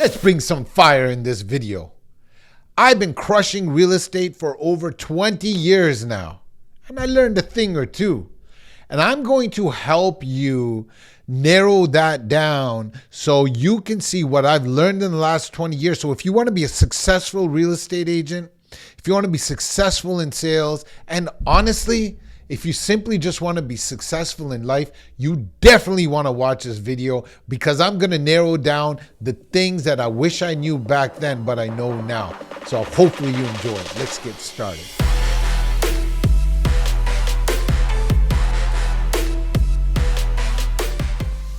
Let's bring some fire in this video. I've been crushing real estate for over 20 years now, and I learned a thing or two. And I'm going to help you narrow that down so you can see what I've learned in the last 20 years. So if you want to be a successful real estate agent, if you want to be successful in sales, and honestly, if you simply just want to be successful in life, you definitely want to watch this video because I'm going to narrow down the things that I wish I knew back then, but I know now. So hopefully you enjoy it. Let's get started.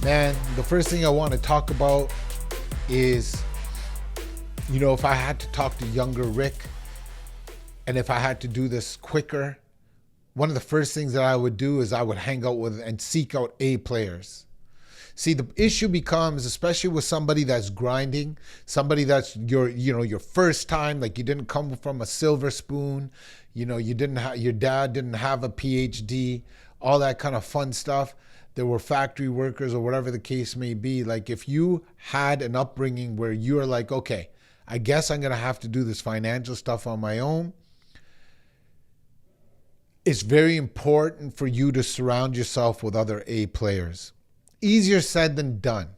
Man, the first thing I want to talk about is, if I had to talk to younger Rick, and if I had to do this quicker, one of the first things that I would do is I would hang out with and seek out A players. See, the issue becomes, especially with somebody that's grinding, somebody that's your first time, like you didn't come from a silver spoon, you didn't have, your dad didn't have a PhD, all that kind of fun stuff. There were factory workers or whatever the case may be. Like if you had an upbringing where you're like, okay, I guess I'm going to have to do this financial stuff on my own. It's very important for you to surround yourself with other A players. Easier said than done.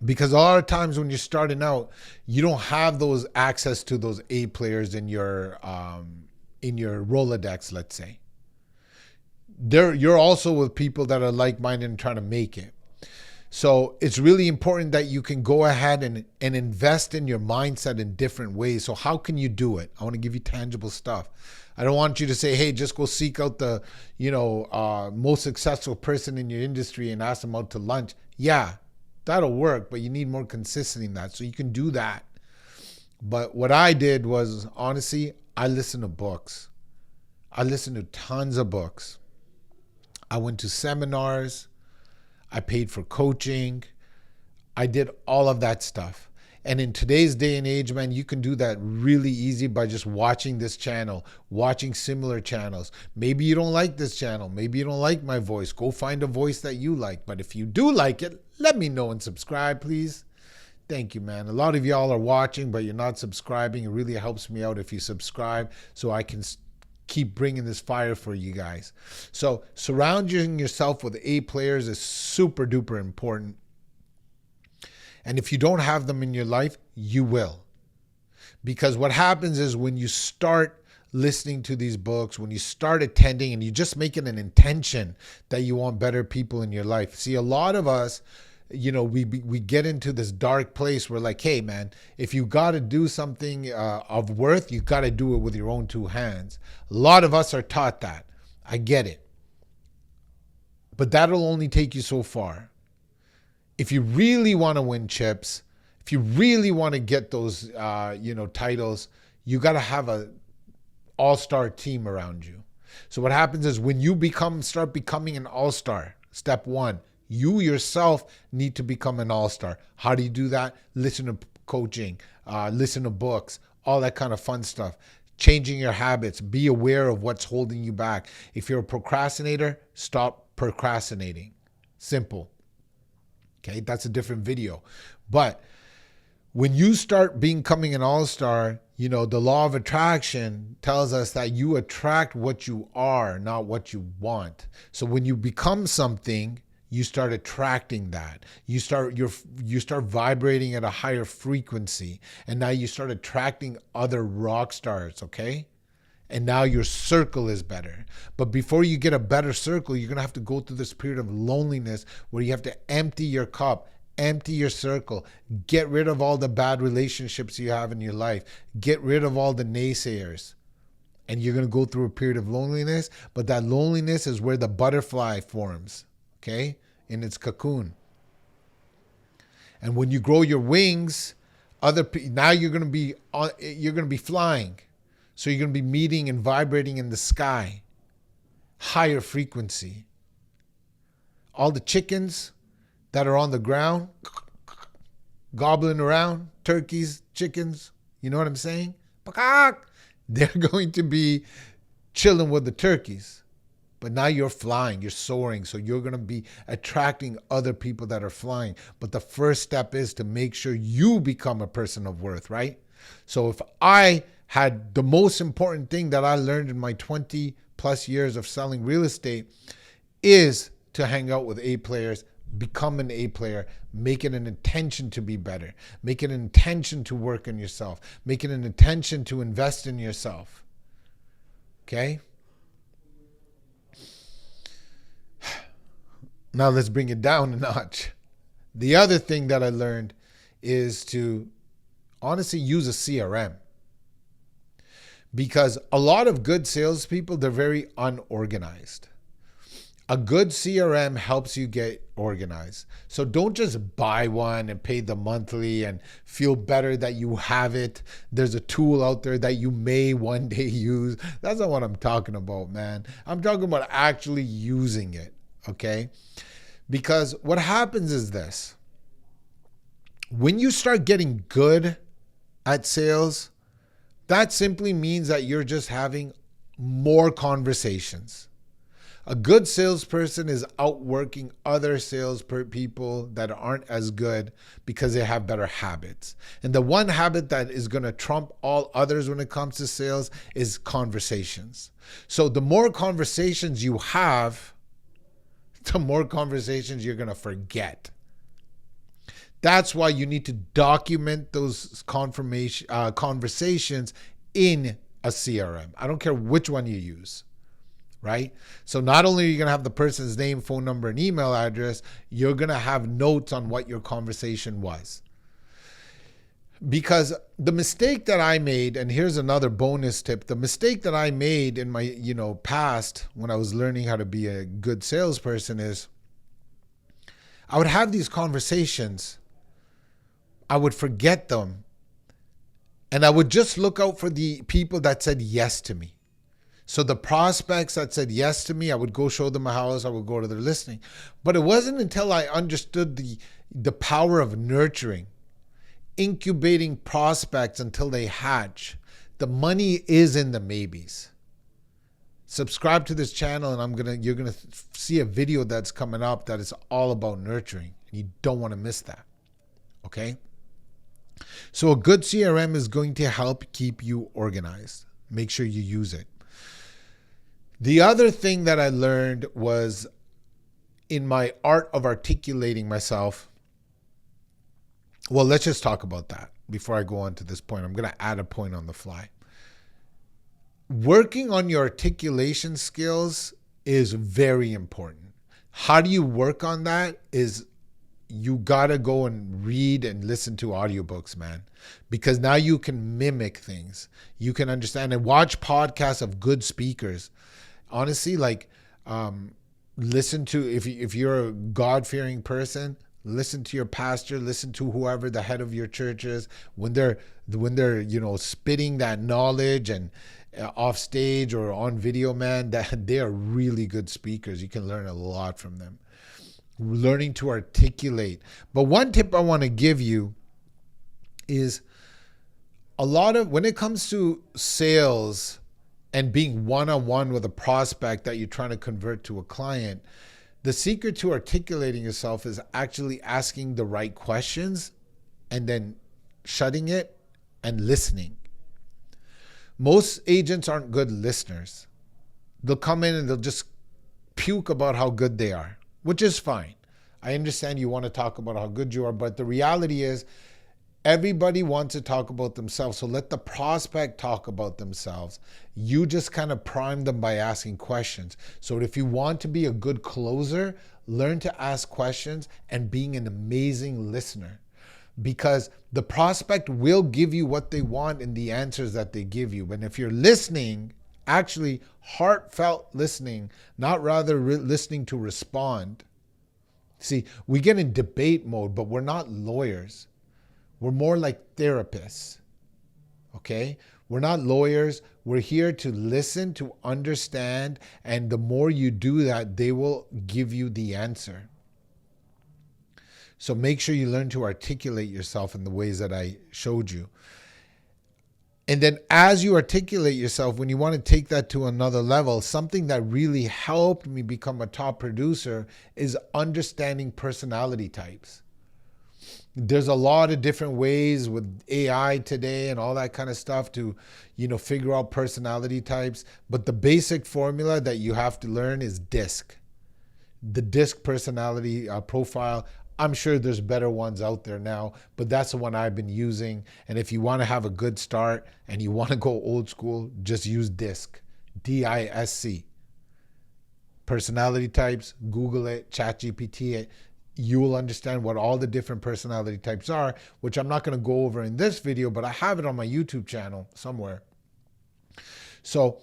Because a lot of times when you're starting out, you don't have those access to those A players in your Rolodex, let's say. You're also with people that are like-minded and trying to make it. So it's really important that you can go ahead and invest in your mindset in different ways. So how can you do it? I want to give you tangible stuff. I don't want you to say, hey, just go seek out the, most successful person in your industry and ask them out to lunch. Yeah, that'll work, but you need more consistency in that. So you can do that. But what I did was, honestly, I listened to books. I listened to tons of books. I went to seminars. I paid for coaching. I did all of that stuff. And in today's day and age, man, you can do that really easy by just watching this channel, watching similar channels. Maybe you don't like this channel. Maybe you don't like my voice. Go find a voice that you like. But if you do like it, let me know and subscribe, please. Thank you, man. A lot of y'all are watching, but you're not subscribing. It really helps me out if you subscribe so I can keep bringing this fire for you guys. So surrounding yourself with A players is super duper important. And if you don't have them in your life, you will. Because what happens is when you start listening to these books, when you start attending and you just make it an intention that you want better people in your life. See, a lot of us, we get into this dark place where like, hey, man, if you got to do something of worth, you got to do it with your own two hands. A lot of us are taught that. I get it. But that'll only take you so far. If you really want to win chips, if you really want to get those, titles, you got to have a all-star team around you. So what happens is when you start becoming an all-star, step one, you yourself need to become an all-star. How do you do that? Listen to coaching, listen to books, all that kind of fun stuff. Changing your habits, be aware of what's holding you back. If you're a procrastinator, stop procrastinating. Simple. Okay, that's a different video. But when you start becoming an all-star, the law of attraction tells us that you attract what you are, not what you want. So when you become something, you start attracting that. You start vibrating at a higher frequency. And now you start attracting other rock stars, okay? And now your circle is better. But before you get a better circle, you're going to have to go through this period of loneliness where you have to empty your cup, empty your circle, get rid of all the bad relationships you have in your life, get rid of all the naysayers. And you're going to go through a period of loneliness, but that loneliness is where the butterfly forms, okay, in its cocoon. And when you grow your wings, now you're going to be flying. So you're going to be meeting and vibrating in the sky, higher frequency. All the chickens that are on the ground, gobbling around, turkeys, chickens, you know what I'm saying? They're going to be chilling with the turkeys. But now you're flying, you're soaring. So you're going to be attracting other people that are flying. But the first step is to make sure you become a person of worth, right? So if I had the most important thing that I learned in my 20 plus years of selling real estate is to hang out with A players, become an A player, make it an intention to be better, make it an intention to work on yourself, make it an intention to invest in yourself. Okay? Now let's bring it down a notch. The other thing that I learned is to honestly use a CRM. Because a lot of good salespeople, they're very unorganized. A good CRM helps you get organized. So don't just buy one and pay the monthly and feel better that you have it. There's a tool out there that you may one day use. That's not what I'm talking about, man. I'm talking about actually using it, okay? Because what happens is this. When you start getting good at sales, that simply means that you're just having more conversations. A good salesperson is outworking other people that aren't as good because they have better habits. And the one habit that is going to trump all others when it comes to sales is conversations. So the more conversations you have, the more conversations you're going to forget. That's why you need to document those conversations in a CRM. I don't care which one you use, right? So not only are you going to have the person's name, phone number, and email address, you're going to have notes on what your conversation was. Because the mistake that I made, and here's another bonus tip, the mistake that I made in my past when I was learning how to be a good salesperson is I would have these conversations, I would forget them, and I would just look out for the people that said yes to me. So the prospects that said yes to me, I would go show them a house, I would go to their listing. But it wasn't until I understood the power of nurturing, incubating prospects until they hatch. The money is in the maybes. Subscribe to this channel and you're gonna see a video that's coming up that is all about nurturing. You don't want to miss that. Okay? So a good CRM is going to help keep you organized. Make sure you use it. The other thing that I learned was in my art of articulating myself. Well, let's just talk about that before I go on to this point. I'm going to add a point on the fly. Working on your articulation skills is very important. How do you work on that is you got to go and read and listen to audiobooks, man, because now you can mimic things. You can understand and watch podcasts of good speakers. Honestly, listen to, if you're a God-fearing person, listen to your pastor, listen to whoever the head of your church is when they're spitting that knowledge and off stage or on video, man, that they are really good speakers. You can learn a lot from them. Learning to articulate. But one tip I want to give you is when it comes to sales and being one-on-one with a prospect that you're trying to convert to a client, the secret to articulating yourself is actually asking the right questions and then shutting it and listening. Most agents aren't good listeners. They'll come in and they'll just puke about how good they are, which is fine. I understand you want to talk about how good you are, but the reality is everybody wants to talk about themselves. So let the prospect talk about themselves. You just kind of prime them by asking questions. So if you want to be a good closer, learn to ask questions and being an amazing listener. Because the prospect will give you what they want in the answers that they give you. And if you're listening, actually heartfelt listening, not rather listening to respond. See, we get in debate mode, but we're not lawyers. We're more like therapists, okay? We're not lawyers. We're here to listen, to understand, and the more you do that, they will give you the answer. So make sure you learn to articulate yourself in the ways that I showed you. And then as you articulate yourself, when you want to take that to another level, something that really helped me become a top producer is understanding personality types. There's a lot of different ways with AI today and all that kind of stuff to, figure out personality types. But the basic formula that you have to learn is DISC. The DISC personality profile. I'm sure there's better ones out there now, but that's the one I've been using. And if you want to have a good start and you want to go old school, just use DISC, DISC. Personality types, Google it, ChatGPT it. You will understand what all the different personality types are, which I'm not going to go over in this video, but I have it on my YouTube channel somewhere. So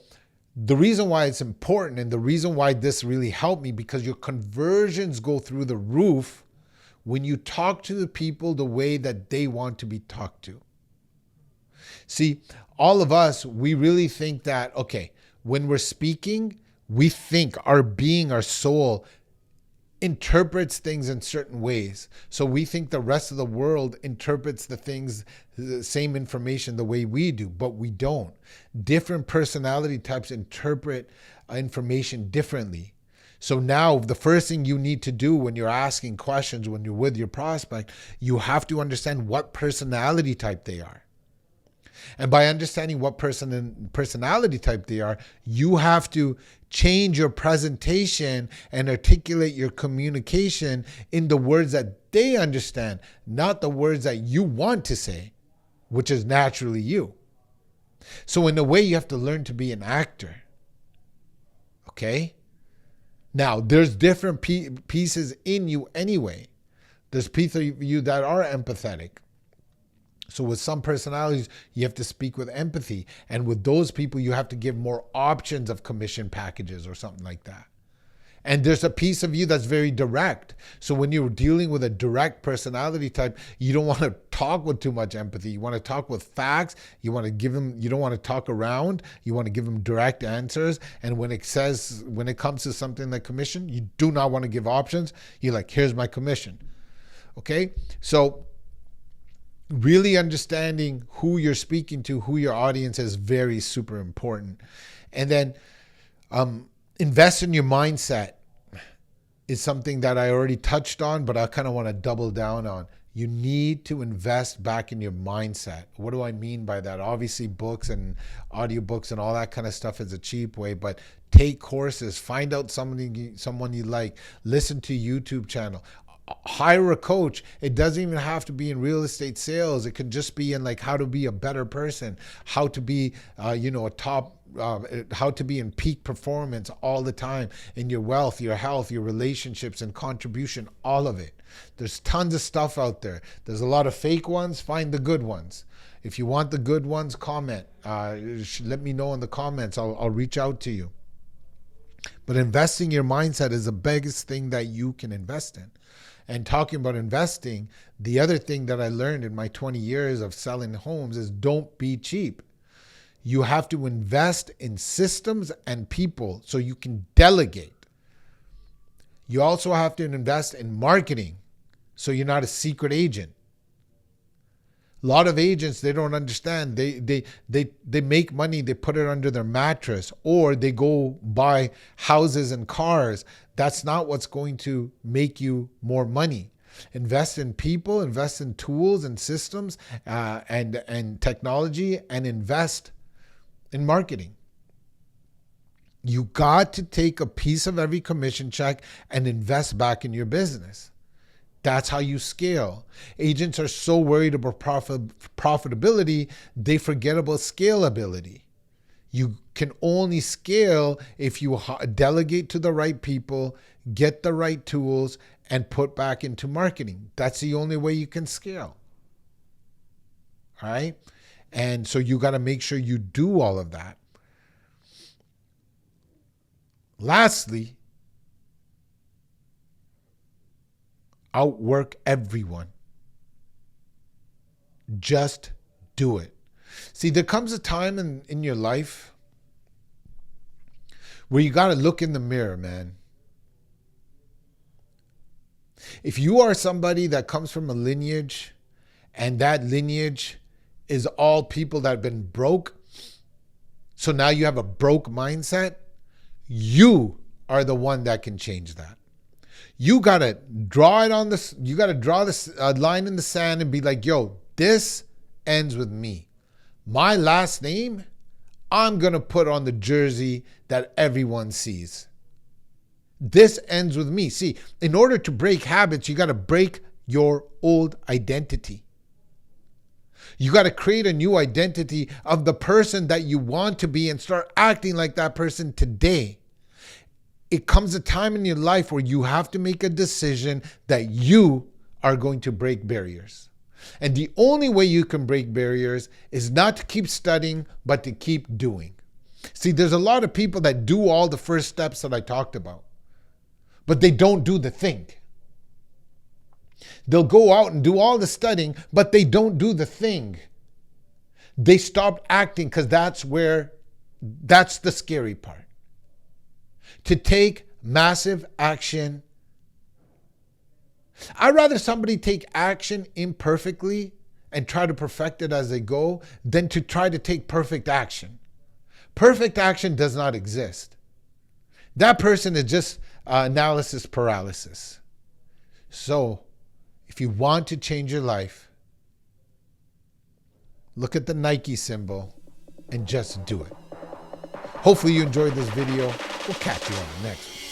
the reason why it's important and the reason why this really helped me, because your conversions go through the roof when you talk to the people the way that they want to be talked to. See, all of us, we really think that, okay, when we're speaking, we think our being, our soul interprets things in certain ways. So we think the rest of the world interprets the same information the way we do, but we don't. Different personality types interpret information differently. So now the first thing you need to do when you're asking questions, when you're with your prospect, you have to understand what personality type they are. And by understanding what personality type they are, you have to change your presentation and articulate your communication in the words that they understand, not the words that you want to say, which is naturally you. So in a way, you have to learn to be an actor. Okay? Now, there's different pieces in you anyway. There's pieces of you that are empathetic. So with some personalities, you have to speak with empathy. And with those people, you have to give more options of commission packages or something like that. And there's a piece of you that's very direct. So when you're dealing with a direct personality type, you don't want to talk with too much empathy. You want to talk with facts. You want to give them, you don't want to talk around. You want to give them direct answers. And when it comes to something like commission, you do not want to give options. You're like, here's my commission. Okay? So really understanding who you're speaking to, who your audience is, very super important. And then invest in your mindset is something that I already touched on, but I kind of want to double down on. You need to invest back in your mindset. What do I mean by that? Obviously, books and audiobooks and all that kind of stuff is a cheap way, but take courses, find out someone you like, listen to YouTube channel. Hire a coach. It doesn't even have to be in real estate sales. It could just be in like how to be a better person, how to be, a top, how to be in peak performance all the time in your wealth, your health, your relationships and contribution, all of it. There's tons of stuff out there. There's a lot of fake ones. Find the good ones. If you want the good ones, comment. Let me know in the comments. I'll reach out to you. But investing your mindset is the biggest thing that you can invest in. And talking about investing, the other thing that I learned in my 20 years of selling homes is don't be cheap. You have to invest in systems and people so you can delegate. You also have to invest in marketing so you're not a secret agent. A lot of agents, they don't understand. They make money, they put it under their mattress, or they go buy houses and cars. That's not what's going to make you more money. Invest in people, invest in tools and systems and technology, and invest in marketing. You got to take a piece of every commission check and invest back in your business. That's how you scale. Agents are so worried about profitability, they forget about scalability. You can only scale if you delegate to the right people, get the right tools, and put back into marketing. That's the only way you can scale. All right? And so you got to make sure you do all of that. Lastly, outwork everyone. Just do it. See, there comes a time in your life where you got to look in the mirror, man. If you are somebody that comes from a lineage and that lineage is all people that have been broke. So now you have a broke mindset. You are the one that can change that. You got to draw it on this. You got to draw this line in the sand and be like, yo, this ends with me. My last name, I'm going to put on the jersey that everyone sees. This ends with me. See, in order to break habits, you got to break your old identity. You got to create a new identity of the person that you want to be and start acting like that person today. It comes a time in your life where you have to make a decision that you are going to break barriers. And the only way you can break barriers is not to keep studying, but to keep doing. See, there's a lot of people that do all the first steps that I talked about, but they don't do the thing. They'll go out and do all the studying, but they don't do the thing. They stop acting because that's the scary part. To take massive action. I'd rather somebody take action imperfectly and try to perfect it as they go than to try to take perfect action. Perfect action does not exist. That person is just analysis paralysis. So, if you want to change your life, look at the Nike symbol and just do it. Hopefully you enjoyed this video. We'll catch you on the next one.